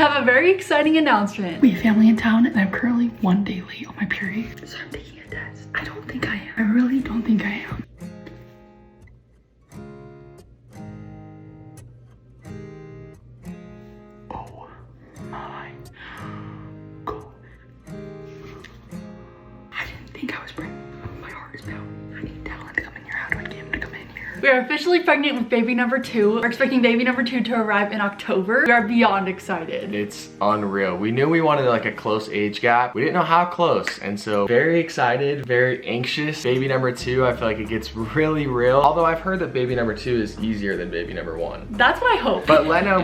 have a very exciting announcement. We have family in town and I'm currently 1 day late on my period. So I'm taking a test. I don't think I am. I really don't think I am. Oh my God. I didn't think I was pregnant. My heart is pounding. I need Dallin to come in here. How do I get him to come in here? We are officially pregnant with baby number 2. We're expecting baby number 2 to arrive in October. We are beyond excited. It's unreal. We knew we wanted like a close age gap. We didn't know how close, and so very excited, very anxious. Baby number 2, I feel like it gets really real. Although I've heard that baby number 2 is easier than baby number 1. That's what I hope. But Lena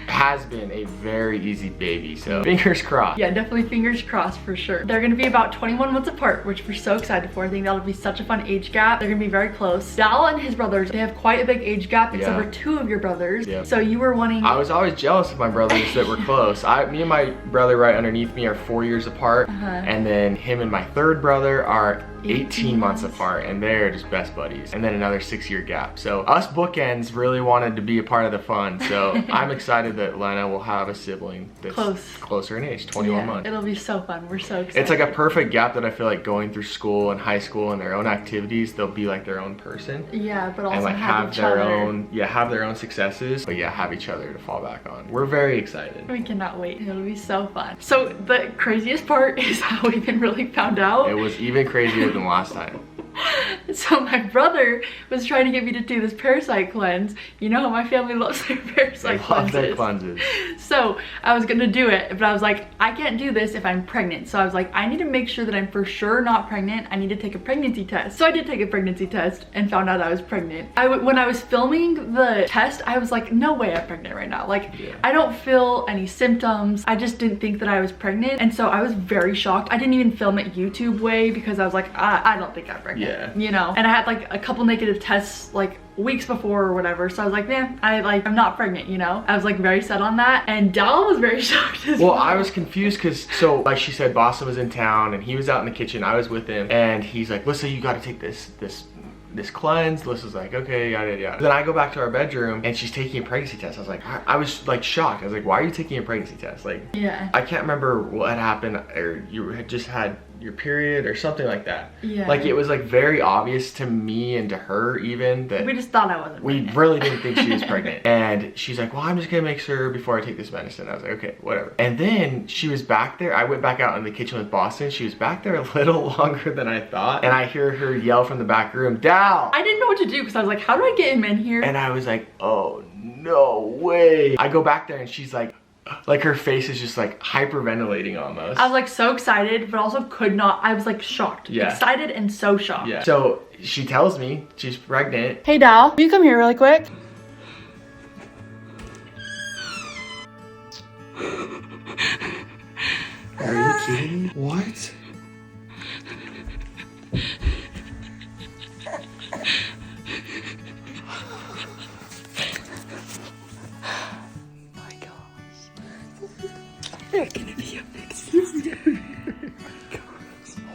has been a very easy baby, so fingers crossed. Yeah, definitely fingers crossed for sure. They're gonna be about 21 months apart, which we're so excited for. I think that'll be such a fun age gap. They're gonna be very close. Dal and his brothers, they have quite a big age gap, except for 2 of your brothers. Yeah. So you were wanting... I was always jealous of my brothers that were close. Me and my brother right underneath me are 4 years apart, and then him and my third brother are 18 months apart, and they're just best buddies. And then another 6-year gap. So us bookends really wanted to be a part of the fun. So I'm excited that Lena will have a sibling that's closer in age, 21 months. It'll be so fun. We're so excited. It's like a perfect gap that I feel like going through school and high school and their own activities, they'll be like their own person. Yeah, but also and like have their own successes, but yeah, have each other to fall back on. We're very excited. We cannot wait. It'll be so fun. So the craziest part is how we even really found out. It was even crazier than last time. So my brother was trying to get me to do this parasite cleanse. You know how my family loves their parasite cleanses. They love their cleanses. So I was gonna do it, but I was like, I can't do this if I'm pregnant. So I was like, I need to make sure that I'm for sure not pregnant. I need to take a pregnancy test. So I did take a pregnancy test and found out I was pregnant. When I was filming the test, I was like, no way I'm pregnant right now. Like, I don't feel any symptoms. I just didn't think that I was pregnant. And so I was very shocked. I didn't even film it YouTube way because I was like, I don't think I'm pregnant. Yeah. You know, and I had like a couple negative tests like weeks before or whatever, so I was like, man, I'm not pregnant, you know. I was like very set on that, and Dal was very shocked as well. Well, I was confused because, so like she said, Boston was in town and he was out in the kitchen. I was with him, and he's like, Alyssa, you got to take this cleanse. Alyssa's like, okay, yada yada. Then I go back to our bedroom and she's taking a pregnancy test. I was like, I was like shocked. I was like, why are you taking a pregnancy test? Like, yeah, I can't remember what happened, or you had just had your period or something like that. Yeah. Like it was like very obvious to me and to her even that we just thought I wasn't pregnant. We really didn't think she was pregnant. And she's like, well, I'm just gonna make sure before I take this medicine. I was like, okay, whatever. And then she was back there. I went back out in the kitchen with Boston. She was back there a little longer than I thought. And I hear her yell from the back room, Dal! I didn't know what to do because I was like, how do I get him in here? And I was like, oh, no way. I go back there and she's like her face is just like hyperventilating almost. I was like so excited, but also could not. I was like shocked. Yeah. Excited and so shocked. Yeah. So she tells me she's pregnant. Hey Dal, will you come here really quick? Are you kidding me? What? They're gonna be a big sister.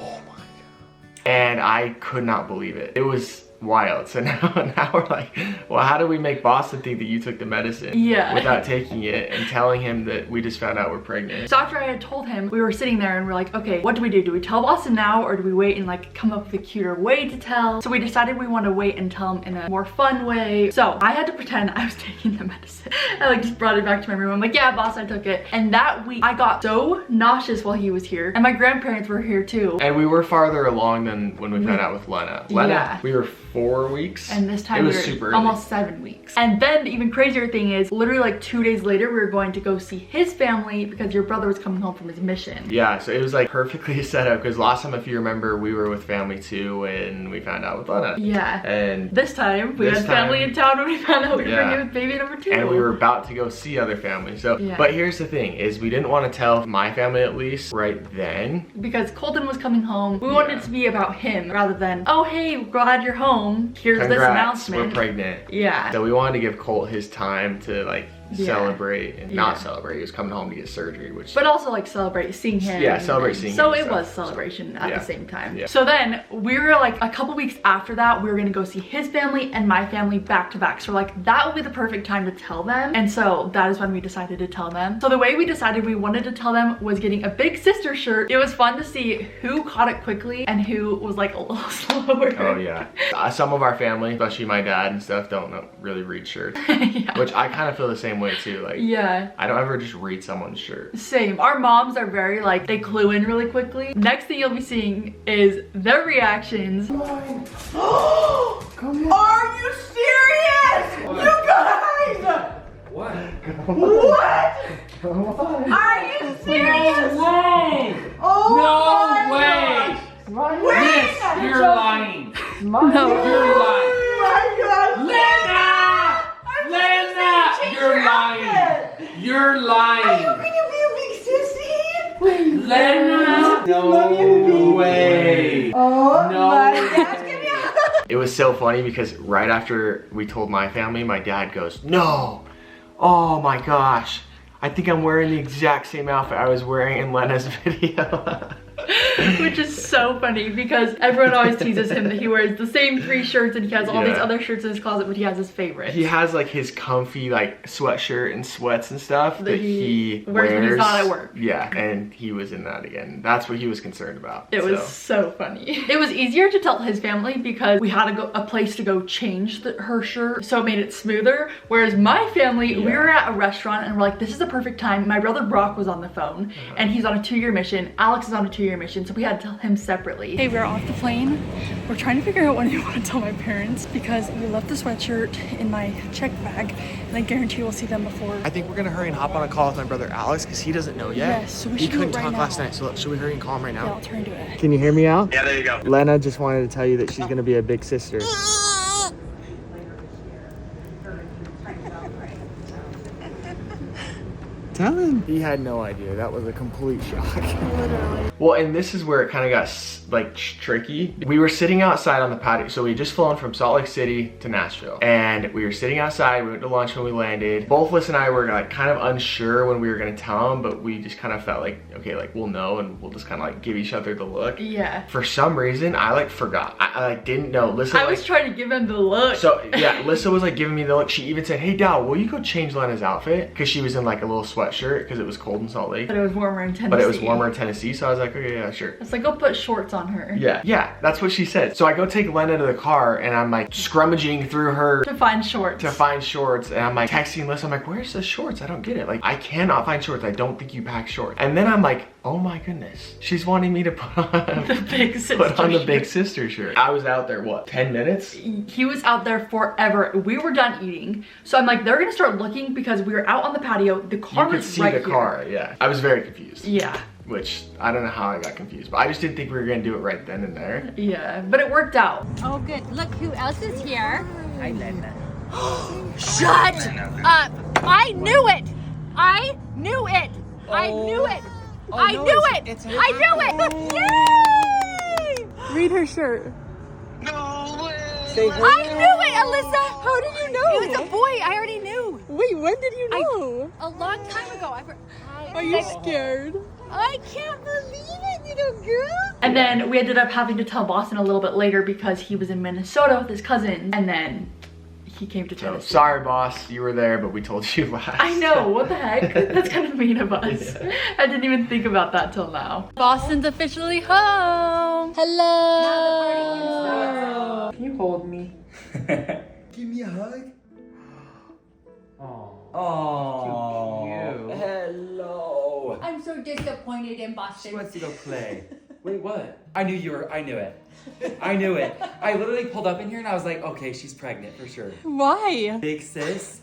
Oh my God. And I could not believe it. It was wild. So now we're like, well, how do we make Boston think that you took the medicine without taking it and telling him that we just found out we're pregnant? So after I had told him, we were sitting there and we're like, okay, what do we do? Do we tell Boston now, or do we wait and like come up with a cuter way to tell? So we decided we want to wait and tell him in a more fun way. So I had to pretend I was taking the medicine. I like just brought it back to my room. I'm like, yeah, boss, I took it. And that week I got so nauseous while he was here, and my grandparents were here too. And we were farther along than when we found out with Lena. We were 4 weeks. And this time we were almost 7 weeks. And then the even crazier thing is, literally like 2 days later, we were going to go see his family because your brother was coming home from his mission. Yeah, so it was like perfectly set up because last time, if you remember, we were with family too when we found out with Lena. Yeah. And this time we had family in town when we found out we were pregnant with baby number 2. And we were about to go see other families. So, but here's the thing is, we didn't want to tell my family at least right then. Because Colton was coming home. We wanted it to be about him rather than, oh, hey, glad you're home. Here's this announcement. We're pregnant. Yeah. So we wanted to give Colt his time to like celebrate and not celebrate. He was coming home to get surgery, which. But also like celebrate seeing him. Yeah, celebrate seeing him. So it was celebration at the same time. Yeah. So then we were like a couple weeks after that, we were gonna go see his family and my family back to back. So like that would be the perfect time to tell them. And so that is when we decided to tell them. So the way we decided we wanted to tell them was getting a big sister shirt. It was fun to see who caught it quickly and who was like a little slower. Oh yeah. Some of our family, especially my dad and stuff, don't really read shirts. Yeah. Which I kind of feel the same way too. Like, yeah. I don't ever just read someone's shirt. Same. Our moms are very like, they clue in really quickly. Next thing you'll be seeing is their reactions. Come on. Are you serious? You guys! What? What? Come on. Are you serious? No way! Oh No way! Miss, you're lying. No. You're lying. Oh my God. Lena! You're lying. You're lying. Are you being a big sissy? Lena! No way. Oh No. my God. It was so funny because right after we told my family, my dad goes, no. Oh my gosh. I think I'm wearing the exact same outfit I was wearing in Lena's video. Which is so funny because everyone always teases him that he wears the same 3 shirts and he has all these other shirts in his closet, but he has his favorite. He has like his comfy like sweatshirt and sweats and stuff that he wears when he's not at work. Yeah, and he was in that again. That's what he was concerned about. It was so funny. It was easier to tell his family because we had a place to go change her shirt, so it made it smoother. Whereas my family, we were at a restaurant and we're like, this is the perfect time. My brother Brock was on the phone and he's on a 2-year mission. Alex is on a 2-year mission, so we had to tell him separately. Hey, we're off the plane. We're trying to figure out what we want to tell my parents because we left the sweatshirt in my check bag and I guarantee we'll see them before. I think we're gonna hurry and hop on a call with my brother Alex because he doesn't know yet. Yes, so we he should do couldn't it right talk now. last night, so should we hurry and call him right now? Yeah, I'll turn to it. Can you hear me out? Yeah, there you go. Lena just wanted to tell you that she's gonna be a big sister. Tell him. He had no idea. That was a complete shock. Literally. Well, and this is where it kind of got like tricky. We were sitting outside on the patio. So we just flown from Salt Lake City to Nashville. And we were sitting outside. We went to lunch when we landed. Both Alyssa and I were like kind of unsure when we were going to tell them, but we just kind of felt like, okay, like we'll know and we'll just kind of like give each other the look. Yeah. For some reason, I like forgot. I like didn't know. Alyssa, I was trying to give him the look. So yeah, Alyssa was like giving me the look. She even said, hey Dal, will you go change Lena's outfit? Because she was in like a little sweatshirt because it was cold in Salt Lake. But it was warmer in Tennessee. But it was warmer in Tennessee, so I was like, okay, yeah, sure. It's like, go put shorts on her. Yeah, that's what she said. So I go take Lena to the car and I'm like scrummaging through her To find shorts. And I'm like texting Alyssa, I'm like, where's the shorts? I don't get it. Like, I cannot find shorts. I don't think you pack shorts. And then I'm like, oh my goodness. She's wanting me to put on the big sister the big sister shirt. I was out there, what, 10 minutes? He was out there forever. We were done eating. So I'm like, they're gonna start looking because we were out on the patio. The car You could was see right the here. car, yeah. I was very confused. Yeah. Which, I don't know how I got confused, but I just didn't think we were gonna do it right then and there. Yeah, but it worked out. Oh, good. Look who else is here. Hi, Lena. Shut up. I knew it. I knew it. I knew it. I knew it. I knew it. Yay! Read her shirt. No way! Say I knew it, Alyssa. How did you know? It was a boy. I already knew. Wait, when did you know? A long time ago. Are you scared? I can't believe it, little girl. And then we ended up having to tell Boston a little bit later because he was in Minnesota with his cousin. And then he came to So, Tennessee. sorry boss, you were there, but we told you last. I know, what the heck? That's kind of mean of us. Yeah. I didn't even think about that till now. Boston's officially home. Hello. Can you hold me? Give me a hug. Oh, cute. Hello. I'm so disappointed in She Boston. wants to go play. Wait, what? I knew you were. I knew it. I knew it. I literally pulled up in here and I was like, okay, she's pregnant for sure. Why? Big sis.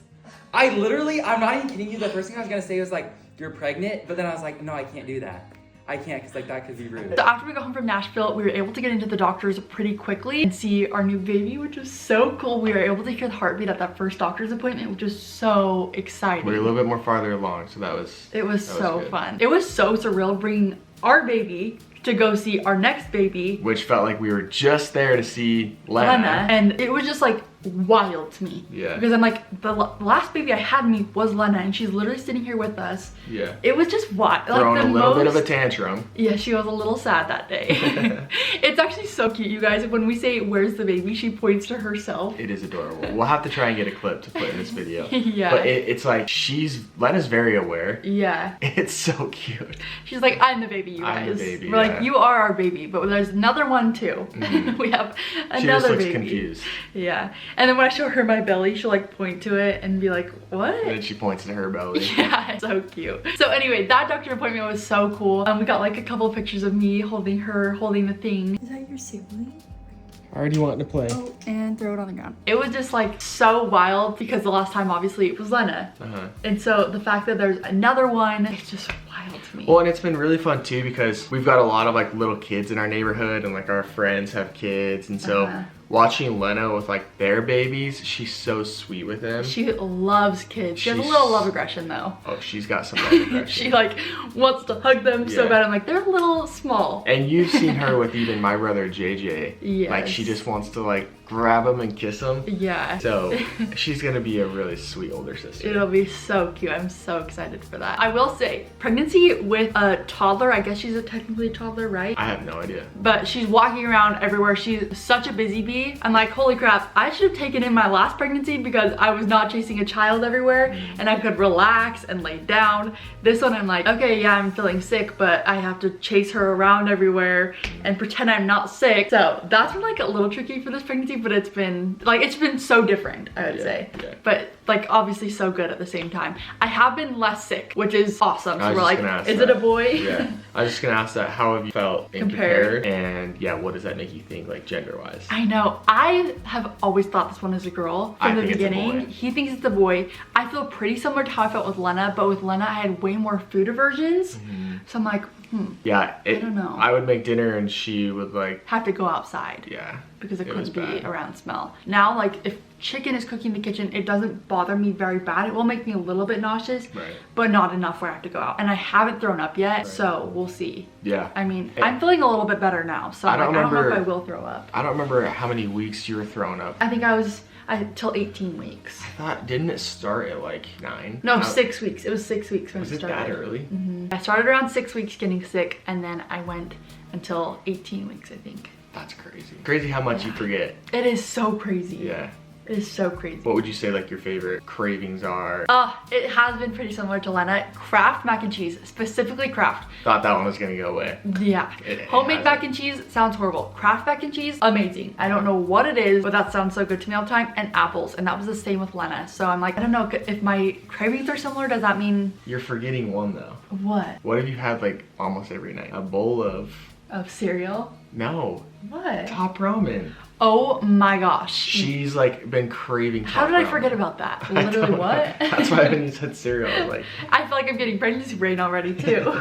I'm not even kidding you. The first thing I was gonna say was like, you're pregnant, but then I was like, no, I can't do that. I can't, because like that could be rude. So after we got home from Nashville, we were able to get into the doctor's pretty quickly and see our new baby, which was so cool. We were able to hear the heartbeat at that first doctor's appointment, which was so exciting. We were a little bit more farther along, so that was so good. fun. It was so surreal bringing our baby to go see our next baby, Which felt like we were just there to see Lena. and it was just like wild to me. Yeah. Because I'm like, the last baby I had me was Lena, and she's literally sitting here with us. Yeah. It was just wild. Throwing like a little bit of a tantrum. Yeah, she was a little sad that day. It's actually so cute, you guys. When we say, where's the baby, she points to herself. It is adorable. We'll have to try and get a clip to put in this video. Yeah. But it's like, Lena's very aware. Yeah. It's so cute. She's like, I'm the baby, you guys. I'm the baby, We're yeah. like, you are our baby, but there's another one too. We have another She just looks baby. confused. Yeah. And then when I show her my belly, she'll like point to it and be like, what? And then she points to her belly. Yeah, it's so cute. So anyway, that doctor appointment was so cool. We got like a couple of pictures of me holding her, holding the thing. Is that your sibling? Already wanting to play. Oh, and throw it on the ground. It was just like so wild because the last time obviously it was Lena. And so the fact that there's another one, it's just wild to me. Well, and it's been really fun too because we've got a lot of like little kids in our neighborhood and like our friends have kids, and so watching Lena with like their babies, she's so sweet with them. She loves kids. She has a little love aggression though. Oh, she's got some love aggression. She like wants to hug them so bad. I'm like, they're a little small. And you've seen her with even my brother JJ. Yes. Like she just wants to like grab him and kiss him. Yeah. So she's gonna be a really sweet older sister. It'll be so cute. I'm so excited for that. I will say, pregnancy with a toddler, I guess she's technically a toddler, right? I have no idea. But she's walking around everywhere. She's such a busy bee. I'm like, holy crap, I should have taken in my last pregnancy because I was not chasing a child everywhere and I could relax and lay down. This one I'm like, okay, yeah, I'm feeling sick, but I have to chase her around everywhere and pretend I'm not sick. So that's been like a little tricky for this pregnancy, but it's been so different, I would say. Yeah. But like obviously so good at the same time. I have been less sick, which is awesome. So we're like, is it a boy? Yeah. I was just gonna ask that, how have you felt in compared? And yeah, what does that make you think, like gender-wise? I know. I have always thought this one is a girl from the beginning. He thinks it's a boy. I feel pretty similar to how I felt with Lena, but with Lena I had way more food aversions. So I'm like, yeah, I don't know. I would make dinner and she would like have to go outside. Yeah. Because it couldn't be around smell. Now, like if chicken is cooking in the kitchen, it doesn't bother me very bad. It will make me a little bit nauseous, but not enough where I have to go out. And I haven't thrown up yet, so we'll see. Yeah. I mean, I'm feeling a little bit better now, so I don't know if I will throw up. I don't remember how many weeks you were throwing up. I think till 18 weeks. I thought, didn't it start at like 9? No, 6 weeks. It was 6 weeks when it started. Was it that early? I started around 6 weeks getting sick, and then I went until 18 weeks, I think. That's crazy. Crazy how much you forget. It is so crazy. Yeah. It is so crazy. What would you say like your favorite cravings are? It has been pretty similar to Lena. Kraft mac and cheese, specifically Kraft. Thought that one was gonna go away. Yeah. Homemade mac and cheese sounds horrible. Kraft mac and cheese, amazing. I don't know what it is, but that sounds so good to me all the time. And apples, and that was the same with Lena. So I'm like, I don't know if my cravings are similar. Does that mean? You're forgetting one though. What? What have you had like almost every night? A bowl of cereal? No. What? Top ramen. Oh my gosh. She's like been craving top How did I ramen. forget about that? Literally what? That's why when you said cereal, I was like. I feel like I'm getting pregnancy brain already too.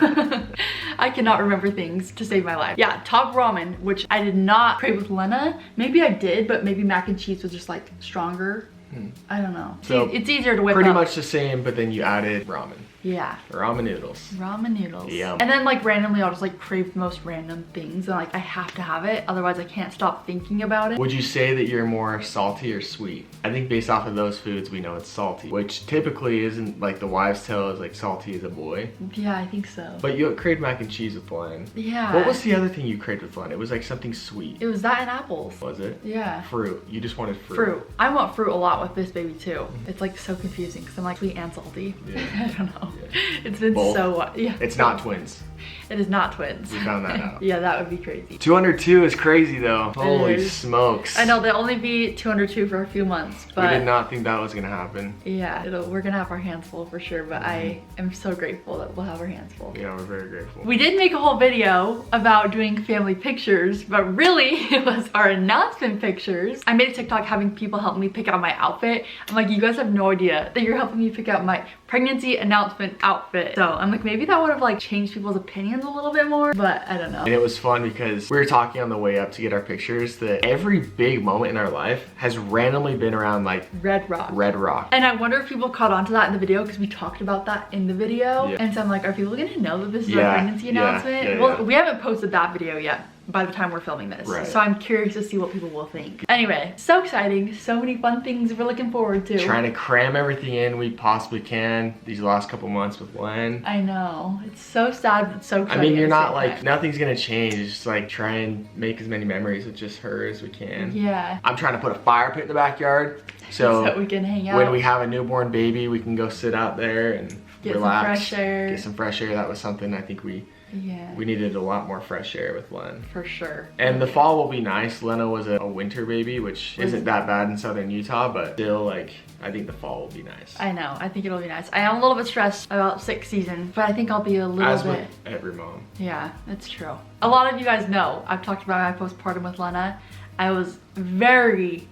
I cannot remember things to save my life. Yeah, top ramen, which I did not crave with Lena. Maybe I did, but maybe mac and cheese was just like stronger. I don't know. So it's easier to whip pretty up. much the same, but then you added ramen. Yeah. Ramen noodles. Ramen noodles. Yum. And then like randomly I'll just like crave the most random things and like I have to have it, otherwise I can't stop thinking about it. Would you say that you're more salty or sweet? I think based off of those foods we know it's salty, which typically isn't like the wives' tale is like salty as a boy. Yeah, I think so. But you craved mac and cheese with Len. Yeah. What was the other thing you craved with Len? It was like something sweet. It was that and apples. Was it? Yeah. Fruit. You just wanted fruit. Fruit. I want fruit a lot with this baby too. It's like so confusing because I'm like sweet and salty. Yeah. I don't know. Yeah. It's been Both. so yeah. It's not twins. It is not twins. We found that out. Yeah, that would be crazy. 202 is crazy though. Holy smokes. I know they'll only be 202 for a few months, but we did not think that was gonna happen. Yeah, we're gonna have our hands full for sure, but I am so grateful that we'll have our hands full. Yeah, we're very grateful. We did make a whole video about doing family pictures, but really it was our announcement pictures. I made a TikTok having people help me pick out my outfit. I'm like, you guys have no idea that you're helping me pick out my pregnancy announcement outfit. So I'm like, maybe that would have like changed people's opinions a little bit more, but I don't know. And it was fun because we were talking on the way up to get our pictures that every big moment in our life has randomly been around like Red Rock. Red Rock. And I wonder if people caught on to that in the video because we talked about that in the video. Yeah. And so I'm like, are people gonna know that this is our pregnancy announcement? Yeah. Well, we haven't posted that video yet. by the time we're filming this. Right. So I'm curious to see what people will think. Anyway, so exciting. So many fun things we're looking forward to. Trying to cram everything in we possibly can these last couple months with Len. I know. It's so sad, but so exciting. I mean, you're at the not same like, time. nothing's gonna change. It's just like try and make as many memories with just her as we can. Yeah. I'm trying to put a fire pit in the backyard. So we can hang out. when we have a newborn baby, we can go sit out there and Get relax. some fresh air. Get some fresh air. That was something I think we needed a lot more fresh air with Len. For sure. And the fall will be nice. Lena was a winter baby, which isn't that bad in southern Utah, but still, like, I think the fall will be nice. I know. I think it'll be nice. I am a little bit stressed about sixth season, but I think I'll be a little As bit. with every mom. Yeah, that's true. A lot of you guys know I've talked about my postpartum with Lena. I was very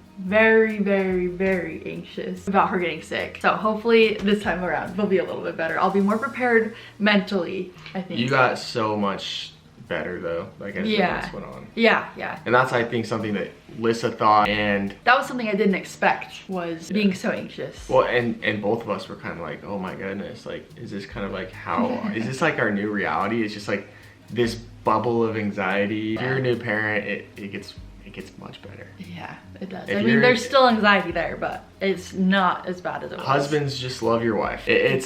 anxious about her getting sick. So hopefully this time around will be a little bit better. I'll be more prepared mentally, I think. You got so much better though, like as the months went on. Yeah. And that's, I think, something that Alyssa thought, and That was something I didn't expect, was being so anxious. well, and both of us were kind of like, oh my goodness, like, is this kind of like how, is this like our new reality? It's just like this bubble of anxiety. If you're a new parent, it gets much better. Yeah, it does. If I mean, you're- there's still anxiety there, but it's not as bad as it was. Husbands, just love your wife. It's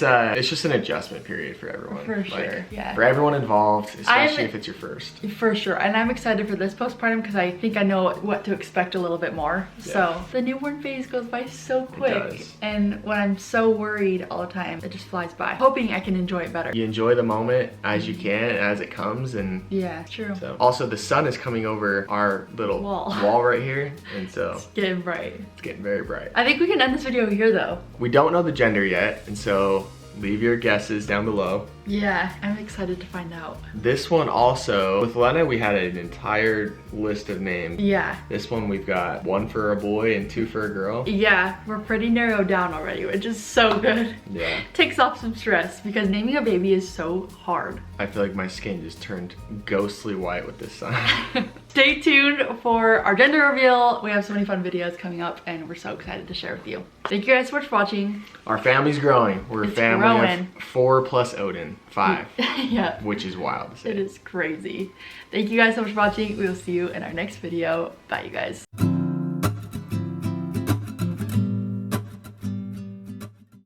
just an adjustment period for everyone. For Like, sure, yeah. For everyone involved, especially I'm- if it's your first. For sure, and I'm excited for this postpartum because I think I know what to expect a little bit more. Yeah. So the newborn phase goes by so quick, does. and when I'm so worried all the time, it just flies by. Hoping I can enjoy it better. You enjoy the moment as you can, as it comes, and Yeah, true. so. Also, the sun is coming over our little Wall. right here, and so Getting bright. it's getting very bright. I think we can end this video here though. We don't know the gender yet, and so leave your guesses down below. Yeah, I'm excited to find out. This one also, with Lena, we had an entire list of names. Yeah. This one we've got 1 for a boy and 2 for a girl. Yeah, we're pretty narrowed down already, which is so good. Yeah. Takes off some stress because naming a baby is so hard. I feel like my skin just turned ghostly white with this sun. Stay tuned for our gender reveal. We have so many fun videos coming up and we're so excited to share with you. Thank you guys so much for watching. Our family's growing. We're a It's family growing. of 4 plus Odin, 5, Yeah, which is wild to say. it is crazy. Thank you guys so much for watching. We will see you in our next video. Bye, you guys.